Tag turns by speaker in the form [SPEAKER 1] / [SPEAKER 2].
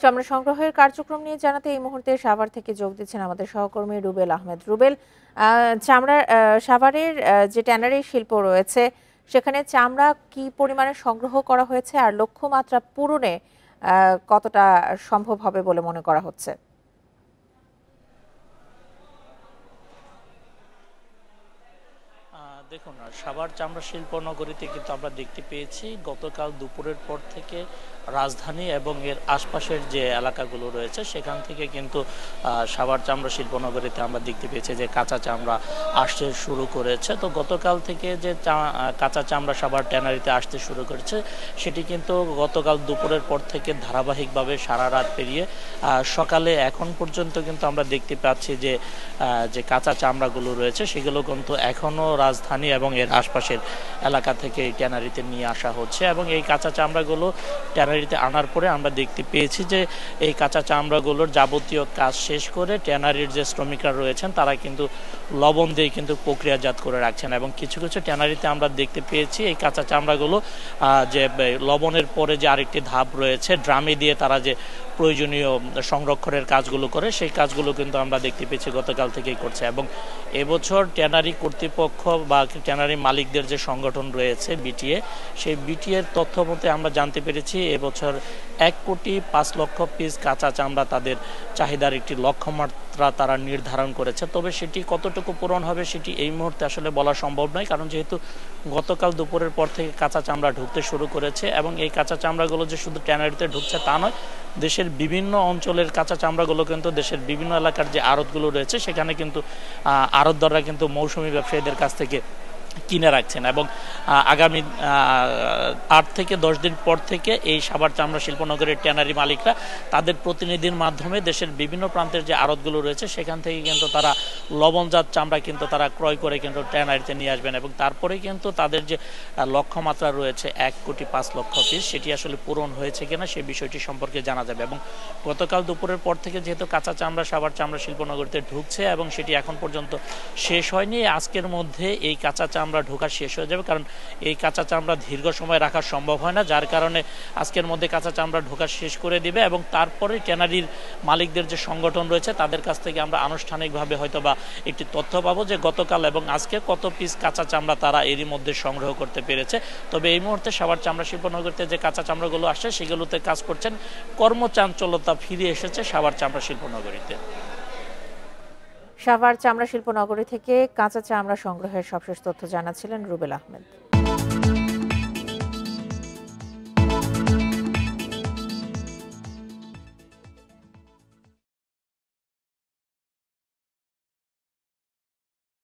[SPEAKER 1] চামড়া সংগ্রহের কার্যক্রম নিয়ে জানাতে এই মুহূর্তে সাভার থেকে যোগ দিচ্ছেন আমাদের সহকর্মী রুবেল আহমেদ। রুবেল, চামড়ার সাভারের যে ট্যানারি শিল্প রয়েছে সেখানে চামড়া কি পরিমাণে সংগ্রহ করা হয়েছে আর লক্ষ্যমাত্রা পূরণে কতটা সম্ভব হবে বলে মনে করা হচ্ছে?
[SPEAKER 2] দেখুন, সাভার চামড়া শিল্প নগরীতে কিন্তু আমরা দেখতে পেয়েছি গতকাল দুপুরের পর থেকে রাজধানী এবং এর আশপাশের যে এলাকাগুলো রয়েছে সেখান থেকে কিন্তু সাভার চামড়া শিল্প নগরীতে আমরা দেখতে পেয়েছি যে কাঁচা চামড়া আসতে শুরু করেছে। তো গতকাল থেকে যে কাঁচা চামড়া সাভার ট্যানারিতে আসতে শুরু করেছে সেটি কিন্তু গতকাল দুপুরের পর থেকে ধারাবাহিকভাবে সারা রাত পেরিয়ে সকালে এখন পর্যন্ত কিন্তু আমরা দেখতে পাচ্ছি যে যে কাঁচা চামড়াগুলো রয়েছে সেগুলো কিন্তু এখনও রাজধানী এবং এর আশপাশের এলাকা থেকে এই ট্যানারিতে নিয়ে আসা হচ্ছে। এবং এই কাঁচা চামড়াগুলো ট্যানারিতে আনার পরে আমরা দেখতে পেয়েছি যে এই কাঁচা চামড়াগুলোর যাবতীয় কাজ শেষ করে ট্যানারির যে শ্রমিকরা রয়েছেন তারা কিন্তু লবণ দিয়ে কিন্তু প্রক্রিয়াজাত করে রাখছেন। এবং কিছু কিছু ট্যানারিতে আমরা দেখতে পেয়েছি এই কাঁচা চামড়াগুলো যে লবণের পরে যে আরেকটি ধাপ রয়েছে ড্রামে দিয়ে তারা যে প্রয়োজনীয় সংরক্ষণের কাজগুলো করে সেই কাজগুলো কিন্তু আমরা দেখতে পেয়েছি গতকাল থেকেই করছে। এবং এবছর ট্যানারি কর্তৃপক্ষ বা ট্যানারি মালিকদের যে সংগঠন রয়েছে বিটিএ, সেই বিটিএর তথ্য মতে আমরা জানতে পেরেছি এবছর 1,05,00,000 পিস কাঁচা চামড়া তাদের চাহিদার একটি লক্ষ্যমাত্রা তারা নির্ধারণ করেছে। তবে সেটি কতটুকু পূরণ হবে সেটি এই মুহূর্তে আসলে বলা সম্ভব নয়, কারণ যেহেতু গতকাল দুপুরের পর থেকে কাঁচা চামড়া ঢুকতে শুরু করেছে এবং এই কাঁচা চামড়াগুলো যে শুধু ট্যানারিতে ঢুকছে তা নয়, দেশের বিভিন্ন অঞ্চলের কাঁচা চামড়াগুলো কিন্তু দেশের বিভিন্ন এলাকার যে আড়তগুলো রয়েছে সেখানে কিন্তু আড়তদাররা কিন্তু মৌসুমী ব্যবসায়ীদের কাছ থেকে কিনে রাখছেন। এবং আগামী 8 থেকে 10 দিন পর থেকে এই সাভার চামড়া শিল্পনগরের ট্যানারি মালিকরা তাদের প্রতিনিধির মাধ্যমে দেশের বিভিন্ন প্রান্তের যে আড়তগুলো রয়েছে সেখান থেকে কিন্তু তারা লবণজাত চামড়া কিন্তু তারা ক্রয় করে কিন্তু ট্যানারিতে নিয়ে আসবেন। এবং তারপরে কিন্তু তাদের যে লক্ষ্যমাত্রা রয়েছে 1,05,00,000 পিস সেটি আসলে পূরণ হয়েছে কিনা সেই বিষয়টি সম্পর্কে জানা যাবে। এবং গতকাল দুপুরের পর থেকে যেহেতু কাঁচা চামড়া সাভার চামড়া শিল্পনগরীতে ঢুকছে এবং সেটি এখন পর্যন্ত শেষ হয়নি, আজকের মধ্যে এই কাঁচা চামড়া ঢোকা শেষ হয়ে যাবে, কারণ এই কাঁচা চামড়া দীর্ঘ সময় রাখা সম্ভব হয় না, যার কারণে আজকের মধ্যে কাঁচা চামড়া ঢোকা শেষ করে দিবে। এবং তারপরে ট্যানারির মালিকদের যে সংগঠন রয়েছে তাদের কাছ থেকে আমরা আনুষ্ঠানিকভাবে হয়তো বা একটি তথ্য পাবো যে গতকাল এবং আজকে কত পিস কাঁচা চামড়া তারা এরই মধ্যে সংগ্রহ করতে পেরেছে। তবে এই মুহূর্তে সাভার চামড়া শিল্পনগরীতে যে কাঁচা চামড়াগুলো আসছে সেগুলোতে কাজ করছেন কর্মচাঞ্চলতা ফিরে এসেছে সাভার চামড়া শিল্পনগরীতে।
[SPEAKER 1] সাভার চামড়া শিল্প নগরী থেকে কাঁচা চামড়া সংগ্রহের সবশেষ তথ্য জানাচ্ছিলেন রুবেল আহমেদ।